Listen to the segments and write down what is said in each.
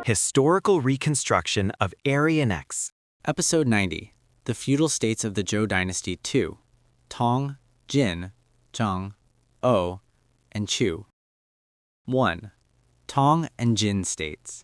Historical Reconstruction of Aryan X. Episode 90. The Feudal States of the Zhou Dynasty 2. Tang, Jin, Jeong, O, and Chu. 1. Tang and Jin states.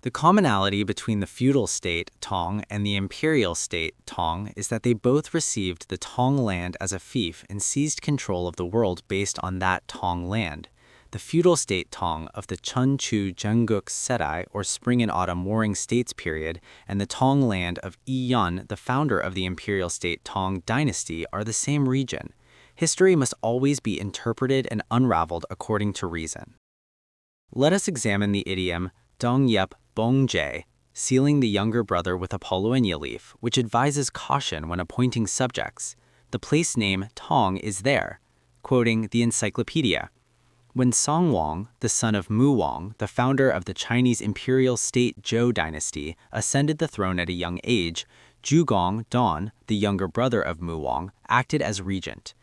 The commonality between the feudal state, Tang, and the imperial state, Tang, is that they both received the Tang land as a fief and seized control of the world based on that Tang land. The feudal state Tang of the Chun-Chu Jengguk Sedai, or Spring and Autumn Warring States period, and the Tang land of Yi Yun, the founder of the imperial state Tang dynasty, are the same region. History must always be interpreted and unraveled according to reason. Let us examine the idiom Dong Yep Bong Jae, sealing the younger brother with a paulownia leaf, which advises caution when appointing subjects. The place name Tang is there. Quoting the encyclopedia. When Song Wang, the son of Mu Wang, the founder of the Chinese imperial state Zhou Dynasty, ascended the throne at a young age, Zhu Dan, the younger brother of Mu Wang, acted as regent.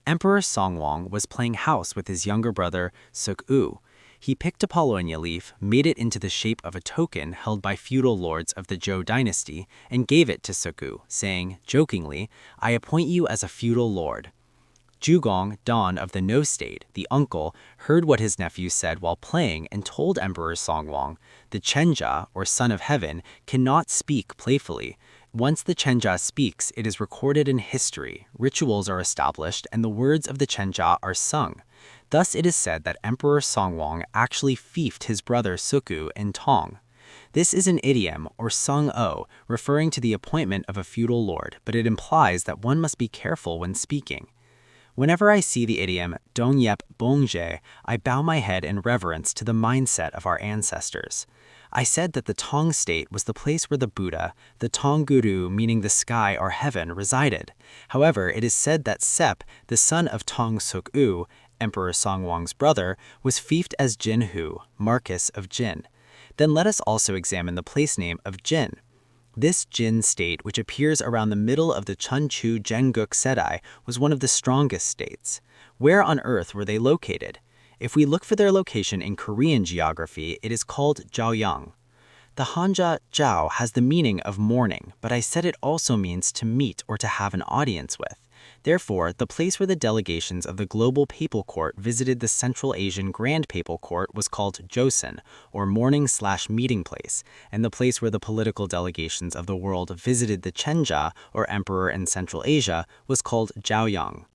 Emperor Song Wang was playing house with his younger brother Suk-u. He picked a paulownia leaf, made it into the shape of a token held by feudal lords of the Zhou Dynasty, and gave it to Suk-u, saying, jokingly, "I appoint you as a feudal lord." Zhu Dan of the No State, the uncle, heard what his nephew said while playing and told Emperor Songwang, "The Chenja, or son of heaven, cannot speak playfully. Once the Chenja speaks, it is recorded in history, rituals are established, and the words of the Chenja are sung." Thus it is said that Emperor Songwang actually fiefed his brother Suk-u in Tang. This is an idiom, or sung-o, referring to the appointment of a feudal lord, but it implies that one must be careful when speaking. Whenever I see the idiom Dong Yep Bong Jae, I bow my head in reverence to the mindset of our ancestors. I said that the Tang state was the place where the Buddha, the Tang Guru meaning the sky or heaven, resided. However, it is said that Sep, the son of Tang Suk-u, Emperor Songwang's brother, was fiefed as Jin-hu, Marquess of Jin. Then let us also examine the place name of Jin. This Jin state, which appears around the middle of the Chun-Chu Jengguk Sedai, was one of the strongest states. Where on earth were they located? If we look for their location in Korean geography, it is called Zhaoyang. The Hanja Zhao has the meaning of morning, but I said it also means to meet or to have an audience with. Therefore, the place where the delegations of the Global Papal Court visited the Central Asian Grand Papal Court was called Joseon, or morning/meeting place, and the place where the political delegations of the world visited the Chenja, or emperor in Central Asia, was called Zhaoyang.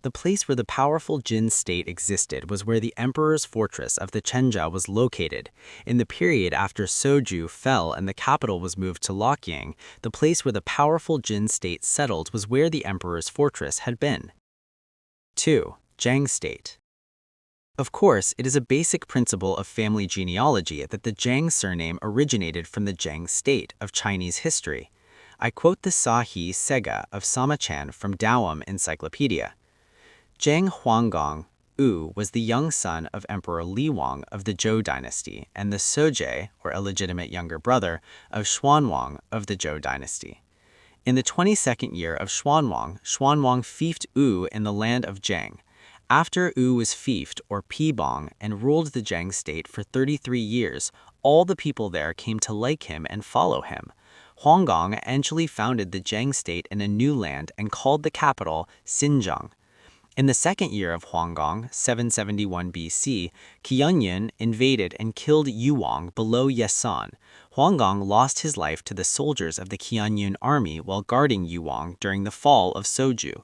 The place where the powerful Jin state existed was where the emperor's fortress of the Chenja was located. In the period after Soju fell and the capital was moved to Lokyang, the place where the powerful Jin state settled was where the emperor's fortress had been. 2. Zheng state. Of course, it is a basic principle of family genealogy that the Zheng surname originated from the Zheng state of Chinese history. I quote the Sahi Sega of Samachan from Dawam Encyclopedia. Zheng Huanggang was the young son of Emperor Li Wang of the Zhou Dynasty and the Soje, or illegitimate younger brother, of Xuanwang of the Zhou Dynasty. In the 22nd year of Xuanwang, Xuanwang fiefed in the land of Zheng. After was fiefed, or Pibong, and ruled the Zheng state for 33 years, all the people there came to like him and follow him. Huanggang eventually founded the Zheng state in a new land and called the capital Xinjiang. In the second year of Huanggang, 771 BC, Qianyun invaded and killed Yuwang below Yesan. Huanggang lost his life to the soldiers of the Qianyun army while guarding Yuwang during the fall of Soju.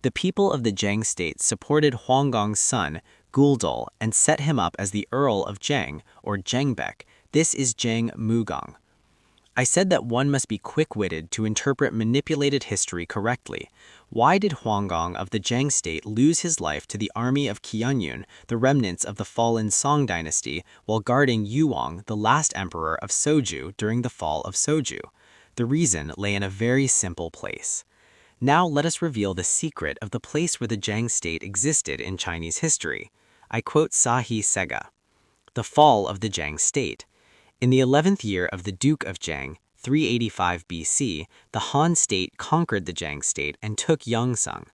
The people of the Zheng state supported Huanggang's son, Guldul, and set him up as the Earl of Zheng, or Zhengbek. This is Zheng Mugang. I said that one must be quick-witted to interpret manipulated history correctly. Why did Huanggang of the Zheng state lose his life to the army of Qianyun, the remnants of the fallen Song dynasty, while guarding Yuwang, the last emperor of Soju, during the fall of Soju? The reason lay in a very simple place. Now let us reveal the secret of the place where the Zheng state existed in Chinese history. I quote Sahi Sega. The fall of the Zheng state. In the 11th year of the Duke of Zheng, 385 BC, the Han state conquered the Zheng state and took Yeongsang.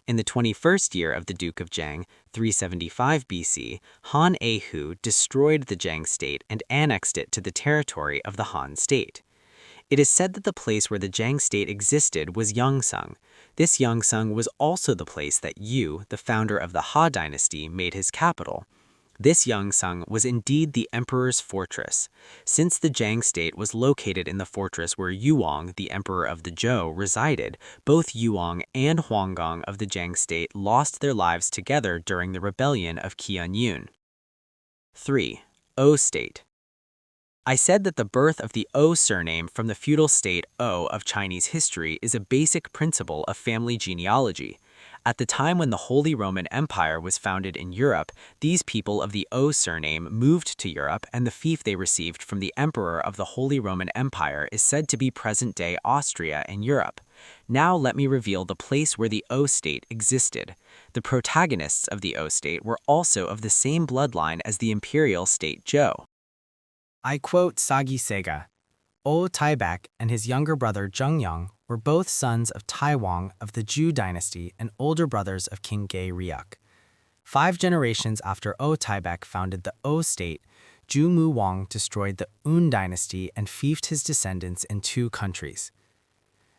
In the 21st year of the Duke of Zheng, 375 BC, Han Ehu destroyed the Zheng state and annexed it to the territory of the Han state. It is said that the place where the Zheng state existed was Yeongsang. This Yeongsang was also the place that Yu, the founder of the Ha dynasty, made his capital. This Yeongsang was indeed the emperor's fortress. Since the Zheng state was located in the fortress where Yuong, the emperor of the Zhou, resided, both Yuong and Huanggong of the Zheng state lost their lives together during the rebellion of Qianyun. 3. O state. I said that the birth of the O surname from the feudal state O of Chinese history is a basic principle of family genealogy. At the time when the Holy Roman Empire was founded in Europe, these people of the O surname moved to Europe, and the fief they received from the emperor of the Holy Roman Empire is said to be present-day Austria in Europe. Now let me reveal the place where the O state existed. The protagonists of the O state were also of the same bloodline as the imperial state Zhou. I quote Sagi Sega. O Taibek and his younger brother Zheng were both sons of Taiwang of the Zhou Dynasty and older brothers of King Ge Ryuk. 5 generations after O Taibek founded the O state, Zhu Muwang destroyed the Un Dynasty and fiefed his descendants in 2 countries.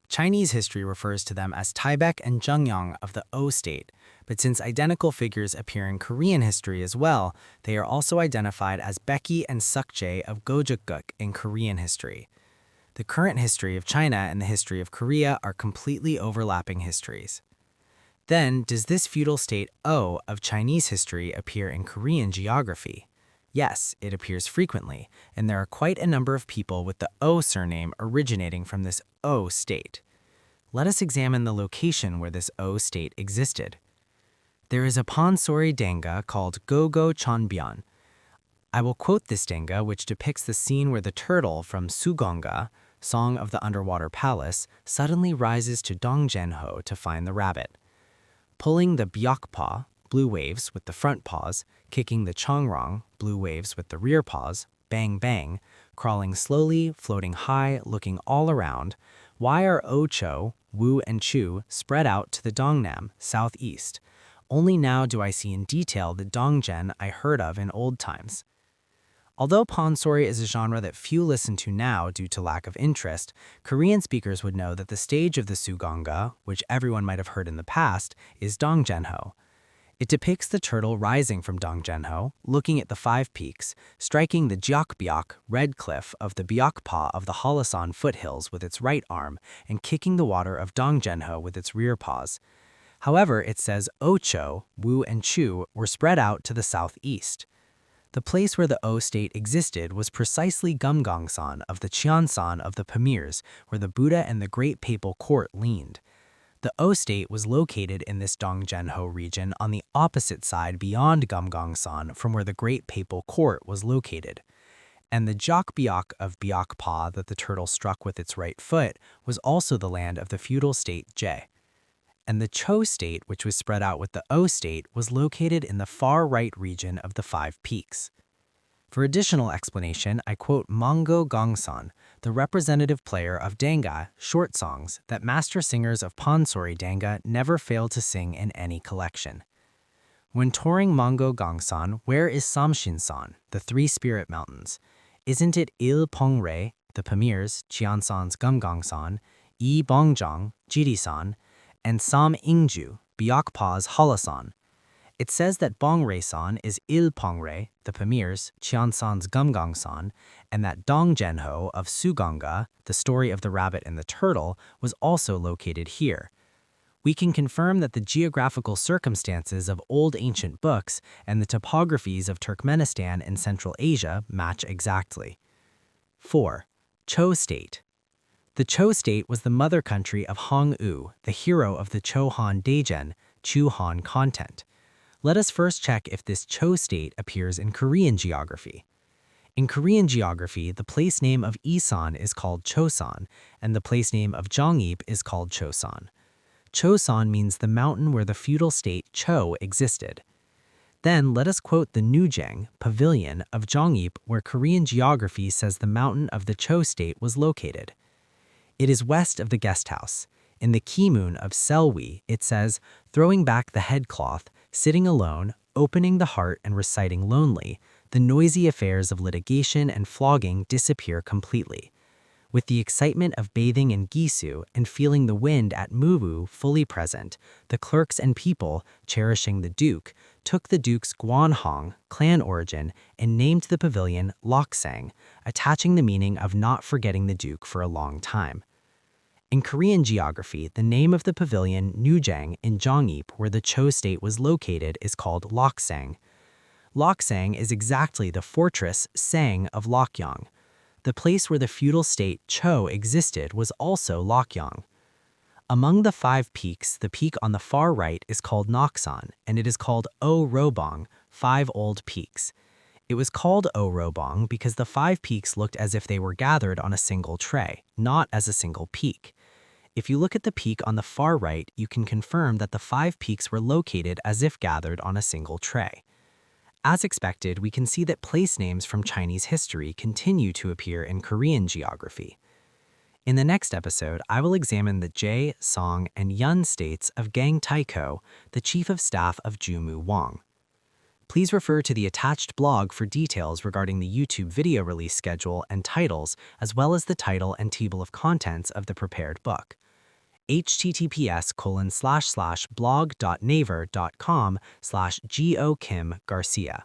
Chinese history refers to them as Taibek and Zheng of the O state, but since identical figures appear in Korean history as well, they are also identified as Baekje and Sukje of Gojukguk in Korean history. The current history of China and the history of Korea are completely overlapping histories. Then, does this feudal state O of Chinese history appear in Korean geography? Yes, it appears frequently, and there are quite a number of people with the O surname originating from this O state. Let us examine the location where this O state existed. There is a pansori danga called Gogo Chonbyeon. I will quote this danga, which depicts the scene where the turtle from Sugonga, Song of the Underwater Palace, suddenly rises to Dongjenho to find the rabbit. Pulling the byokpa, blue waves with the front paws, kicking the chongrong, blue waves with the rear paws, bang bang, crawling slowly, floating high, looking all around, why are Ocho, Wu and Chu spread out to the Dongnam, southeast? Only now do I see in detail the Dongzhen I heard of in old times. Although pansori is a genre that few listen to now due to lack of interest, Korean speakers would know that the stage of the Sugonga, which everyone might have heard in the past, is Dongjenho. It depicts the turtle rising from Dongjenho, looking at the 5 peaks, striking the Jeokbyok, red cliff of the Byokpa of the Halasan foothills with its right arm, and kicking the water of Dongjenho with its rear paws. However, it says Ocho, Wu and Chu were spread out to the southeast. The place where the O state existed was precisely Gumgongsan of the Cheonsan of the Pamirs, where the Buddha and the Great Papal Court leaned. The O state was located in this Dongjenho region on the opposite side beyond Gumgongsan from where the Great Papal Court was located. And the Jeokbyok of Byokpa that the turtle struck with its right foot was also the land of the feudal state Je. And the Cho state, which was spread out with the O state, was located in the far right region of the 5 peaks. For additional explanation, I quote Mongo Gongsan, the representative player of danga, short songs, that master singers of pansori danga never fail to sing in any collection. When touring Mongo Gongsan, where is Samshinsan, the 3 spirit mountains? Isn't it Il Pongre, the Pamirs, Cheonsan's Gumgongsan, I Bongjong, Jirisan, and Sam Ingju, Byokpa's Halasan? It says that Bongre-san is Il Pongre, the Pamirs, Cheonsan's Gumgongsan, and that Dongjenho of Sugonga, the story of the rabbit and the turtle, was also located here. We can confirm that the geographical circumstances of old ancient books and the topographies of Turkmenistan and Central Asia match exactly. 4. Cho State. The Cho state was the mother country of Hong-u, the hero of the Cho-Han Daejeon, Chu-Han content. Let us first check if this Cho state appears in Korean geography. In Korean geography, the place name of Isan is called Chosan, and the place name of Jeongib is called Chosan. Chosan means the mountain where the feudal state Cho existed. Then let us quote the Zheng pavilion of Jeong, where Korean geography says the mountain of the Cho state was located. It is west of the guest house. In the Kimun of Selwi, it says, throwing back the headcloth, sitting alone, opening the heart and reciting lonely, the noisy affairs of litigation and flogging disappear completely. With the excitement of bathing in Gisu and feeling the wind at Muwu fully present, the clerks and people, cherishing the duke, took the duke's Guanhong clan origin and named the pavilion Loksang, attaching the meaning of not forgetting the duke for a long time. In Korean geography, the name of the pavilion Nujang in Jeongip, where the Cho state was located, is called Loksang. Loksang is exactly the fortress Sang of Lokyang. The place where the feudal state Cho existed was also Lokyang. Among the 5 peaks, the peak on the far right is called Noksan, and it is called O Robong, 5 old peaks. It was called O Robong because the 5 peaks looked as if they were gathered on a single tray, not as a single peak. If you look at the peak on the far right, you can confirm that the 5 peaks were located as if gathered on a single tray. As expected, we can see that place names from Chinese history continue to appear in Korean geography. In the next episode, I will examine the Jae, Song, and Yun states of Gang Taiko, the chief of staff of Jumu Wang. Please refer to the attached blog for details regarding the YouTube video release schedule and titles, as well as the title and table of contents of the prepared book. https://blog.naver.com/GOKimGarcia